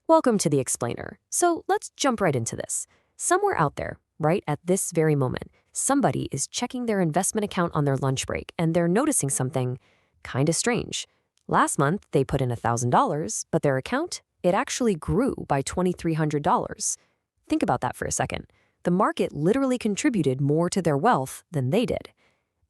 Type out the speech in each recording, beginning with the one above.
Welcome to the Explainer. So let's jump right into this. Somewhere out there, right at this very moment, somebody is checking their investment account on their lunch break and they're noticing something kind of strange. Last month, they put in $1,000, but their account, it actually grew by $2,300. Think about that for a second. The market literally contributed more to their wealth than they did.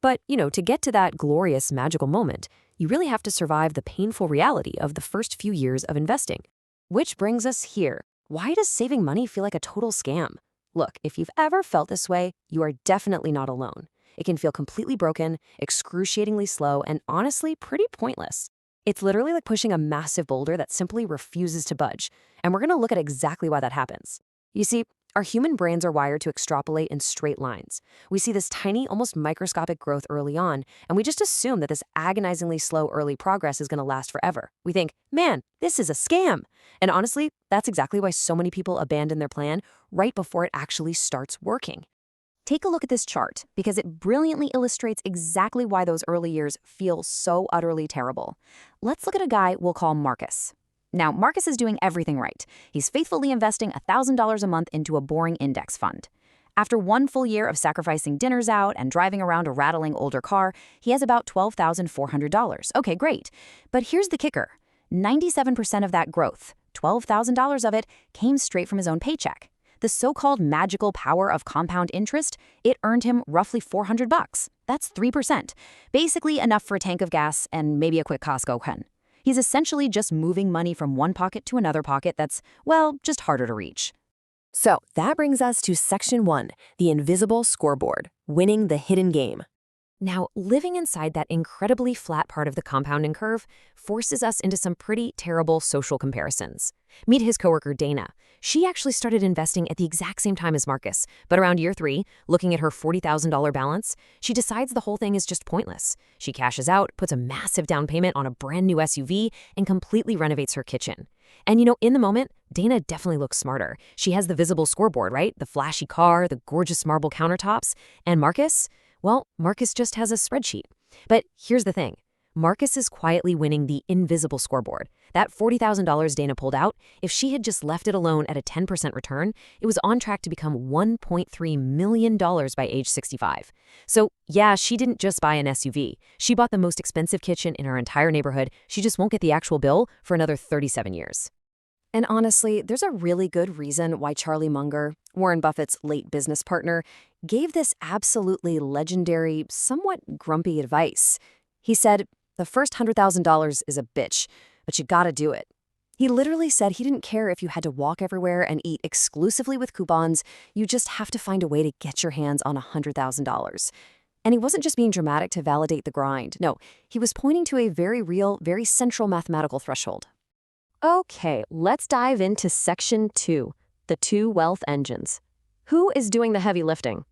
But, to get to that glorious, magical moment, you really have to survive the painful reality of the first few years of investing. Which brings us here. Why does saving money feel like a total scam? Look, if you've ever felt this way, you are definitely not alone. It can feel completely broken, excruciatingly slow, and honestly pretty pointless. It's literally like pushing a massive boulder that simply refuses to budge. And we're going to look at exactly why that happens. You see, our human brains are wired to extrapolate in straight lines. We see this tiny, almost microscopic growth early on, and we just assume that this agonizingly slow early progress is going to last forever. We think, man, this is a scam. And honestly, that's exactly why so many people abandon their plan right before it actually starts working. Take a look at this chart because it brilliantly illustrates exactly why those early years feel so utterly terrible. Let's look at a guy we'll call Marcus. Now, Marcus is doing everything right. He's faithfully investing $1,000 a month into a boring index fund. After one full year of sacrificing dinners out and driving around a rattling older car, he has about $12,400. Okay, great. But here's the kicker. 97% of that growth, $12,000 of it, came straight from his own paycheck. The so-called magical power of compound interest, it earned him roughly $400. That's 3%. Basically enough for a tank of gas and maybe a quick Costco run. He's essentially just moving money from one pocket to another pocket that's, well, just harder to reach. So that brings us to Section 1, the invisible scoreboard, winning the hidden game. Now, living inside that incredibly flat part of the compounding curve forces us into some pretty terrible social comparisons. Meet his coworker, Dana. She actually started investing at the exact same time as Marcus, but around year 3, looking at her $40,000 balance, she decides the whole thing is just pointless. She cashes out, puts a massive down payment on a brand new SUV, and completely renovates her kitchen. And in the moment, Dana definitely looks smarter. She has the visible scoreboard, right? The flashy car, the gorgeous marble countertops. And Marcus? Well, Marcus just has a spreadsheet. But here's the thing. Marcus is quietly winning the invisible scoreboard. That $40,000 Dana pulled out, if she had just left it alone at a 10% return, it was on track to become $1.3 million by age 65. So yeah, she didn't just buy an SUV. She bought the most expensive kitchen in her entire neighborhood. She just won't get the actual bill for another 37 years. And honestly, there's a really good reason why Charlie Munger, Warren Buffett's late business partner, gave this absolutely legendary, somewhat grumpy advice. He said, the first $100,000 is a bitch, but you gotta do it. He literally said he didn't care if you had to walk everywhere and eat exclusively with coupons, you just have to find a way to get your hands on $100,000. And he wasn't just being dramatic to validate the grind. No, he was pointing to a very real, very central mathematical threshold. Okay, let's dive into Section 2, the 2 wealth engines. Who is doing the heavy lifting?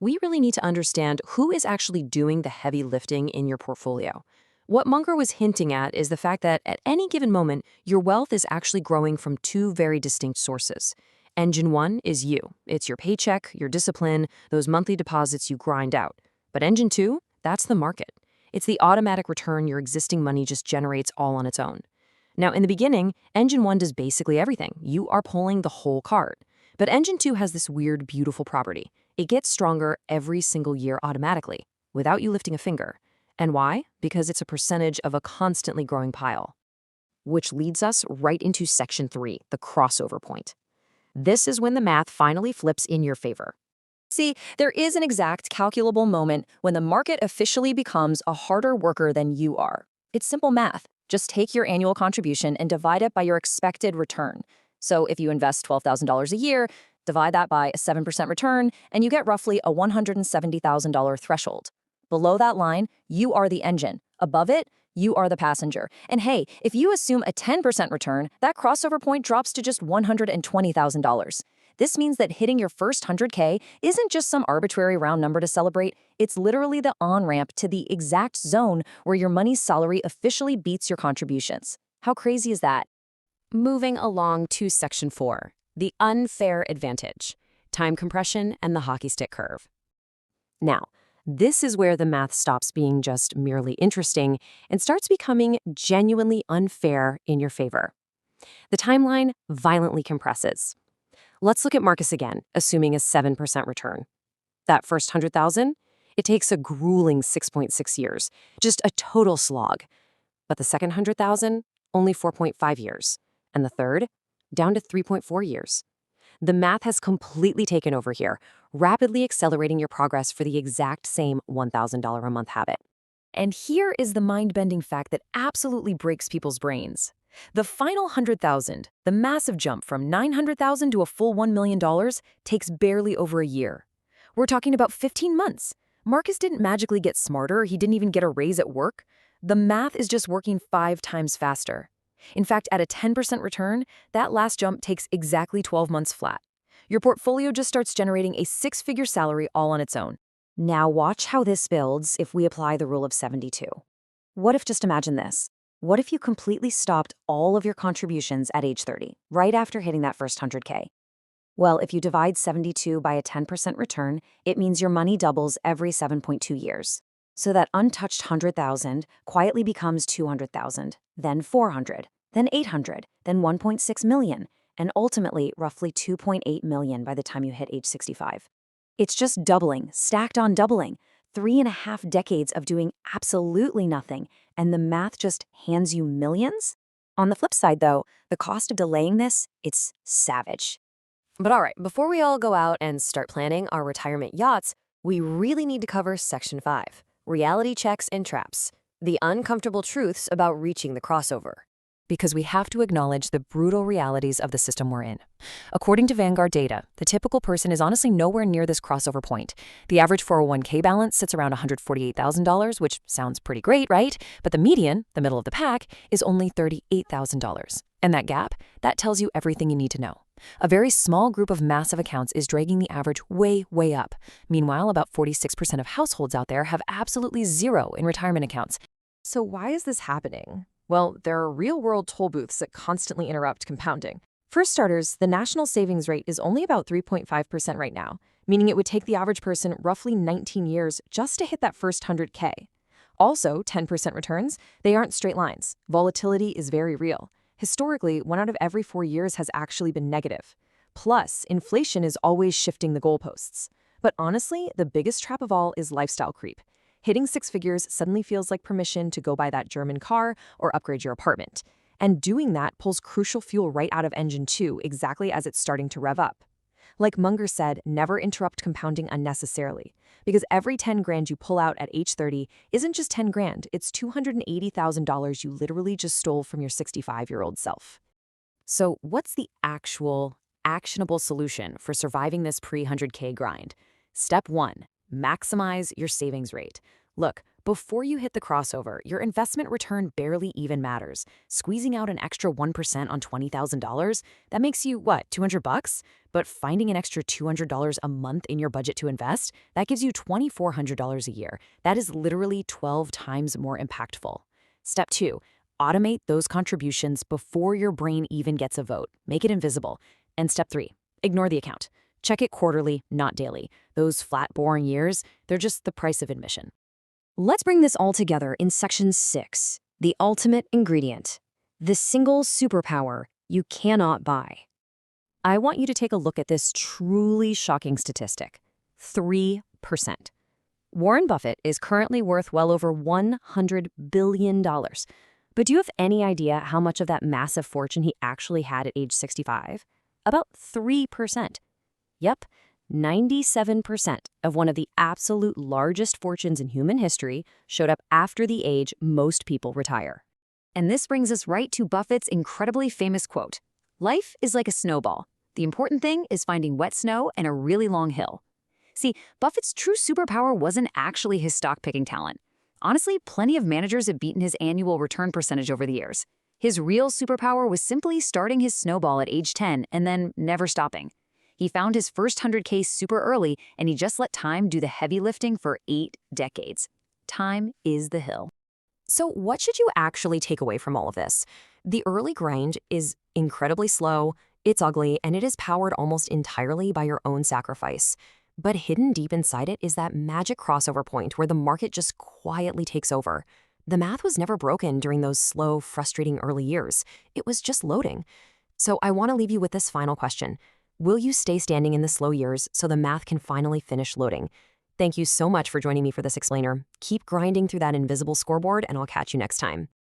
We really need to understand who is actually doing the heavy lifting in your portfolio. What Munger was hinting at is the fact that at any given moment, your wealth is actually growing from 2 very distinct sources. Engine 1 is you. It's your paycheck, your discipline, those monthly deposits you grind out. But Engine 2, that's the market. It's the automatic return your existing money just generates all on its own. Now, in the beginning, Engine 1 does basically everything. You are pulling the whole cart. But Engine 2 has this weird, beautiful property. It gets stronger every single year automatically, without you lifting a finger. And why? Because it's a percentage of a constantly growing pile. Which leads us right into Section 3, the crossover point. This is when the math finally flips in your favor. See, there is an exact calculable moment when the market officially becomes a harder worker than you are. It's simple math. Just take your annual contribution and divide it by your expected return. So if you invest $12,000 a year, divide that by a 7% return, and you get roughly a $170,000 threshold. Below that line, you are the engine. Above it, you are the passenger. And hey, if you assume a 10% return, that crossover point drops to just $120,000. This means that hitting your first 100K isn't just some arbitrary round number to celebrate. It's literally the on-ramp to the exact zone where your money's salary officially beats your contributions. How crazy is that? Moving along to Section 4, the unfair advantage, time compression and the hockey stick curve. Now, this is where the math stops being just merely interesting and starts becoming genuinely unfair in your favor. The timeline violently compresses. Let's look at Marcus again, assuming a 7% return. That first 100,000, it takes a grueling 6.6 years, just a total slog. But the second 100,000, only 4.5 years. And the third, down to 3.4 years. The math has completely taken over here, rapidly accelerating your progress for the exact same $1,000 a month habit. And here is the mind-bending fact that absolutely breaks people's brains. The final 100,000, the massive jump from 900,000 to a full $1 million, takes barely over a year. We're talking about 15 months. Marcus didn't magically get smarter, he didn't even get a raise at work. The math is just working 5 times faster. In fact, at a 10% return, that last jump takes exactly 12 months flat. Your portfolio just starts generating a 6-figure salary all on its own. Now watch how this builds if we apply the rule of 72. What if, just imagine this, what if you completely stopped all of your contributions at age 30, right after hitting that first 100K? Well, if you divide 72 by a 10% return, it means your money doubles every 7.2 years. So that untouched 100,000 quietly becomes 200,000, then 400, then 800, then 1.6 million, and ultimately roughly 2.8 million by the time you hit age 65. It's just doubling, stacked on doubling, 3.5 decades of doing absolutely nothing, and the math just hands you millions? On the flip side, though, the cost of delaying this, it's savage. But all right, before we all go out and start planning our retirement yachts, we really need to cover Section 5, reality checks and traps, the uncomfortable truths about reaching the crossover. Because we have to acknowledge the brutal realities of the system we're in. According to Vanguard data, the typical person is honestly nowhere near this crossover point. The average 401k balance sits around $148,000, which sounds pretty great, right? But the median, the middle of the pack, is only $38,000. And that gap, that tells you everything you need to know. A very small group of massive accounts is dragging the average way, way up. Meanwhile, about 46% of households out there have absolutely zero in retirement accounts. So why is this happening? Well, there are real-world toll booths that constantly interrupt compounding. For starters, the national savings rate is only about 3.5% right now, meaning it would take the average person roughly 19 years just to hit that first 100K. Also, 10% returns, they aren't straight lines. Volatility is very real. Historically, 1 out of every 4 years has actually been negative. Plus, inflation is always shifting the goalposts. But honestly, the biggest trap of all is lifestyle creep. Hitting 6 figures suddenly feels like permission to go buy that German car or upgrade your apartment. And doing that pulls crucial fuel right out of engine 2 exactly as it's starting to rev up. Like Munger said, never interrupt compounding unnecessarily. Because every 10 grand you pull out at age 30 isn't just 10 grand, it's $280,000 you literally just stole from your 65-year-old self. So what's the actual, actionable solution for surviving this pre-100K grind? Step 1. Maximize your savings rate. Look, before you hit the crossover, your investment return barely even matters. Squeezing out an extra 1% on $20,000, that makes you, what, $200? But finding an extra $200 a month in your budget to invest, that gives you $2,400 a year. That is literally 12 times more impactful. Step 2, automate those contributions before your brain even gets a vote. Make it invisible. And step 3, ignore the account. Check it quarterly, not daily. Those flat, boring years, they're just the price of admission. Let's bring this all together in Section 6, the ultimate ingredient, the single superpower you cannot buy. I want you to take a look at this truly shocking statistic, 3%. Warren Buffett is currently worth well over $100 billion. But do you have any idea how much of that massive fortune he actually had at age 65? About 3%. Yep, 97% of one of the absolute largest fortunes in human history showed up after the age most people retire. And this brings us right to Buffett's incredibly famous quote, "Life is like a snowball. The important thing is finding wet snow and a really long hill." See, Buffett's true superpower wasn't actually his stock-picking talent. Honestly, plenty of managers have beaten his annual return percentage over the years. His real superpower was simply starting his snowball at age 10 and then never stopping. He found his first 100K super early, and he just let time do the heavy lifting for 8 decades. Time is the hill. So what should you actually take away from all of this? The early grind is incredibly slow, it's ugly, and it is powered almost entirely by your own sacrifice. But hidden deep inside it is that magic crossover point where the market just quietly takes over. The math was never broken during those slow, frustrating early years. It was just loading. So I want to leave you with this final question. Will you stay standing in the slow years so the math can finally finish loading? Thank you so much for joining me for this explainer. Keep grinding through that invisible scoreboard, and I'll catch you next time.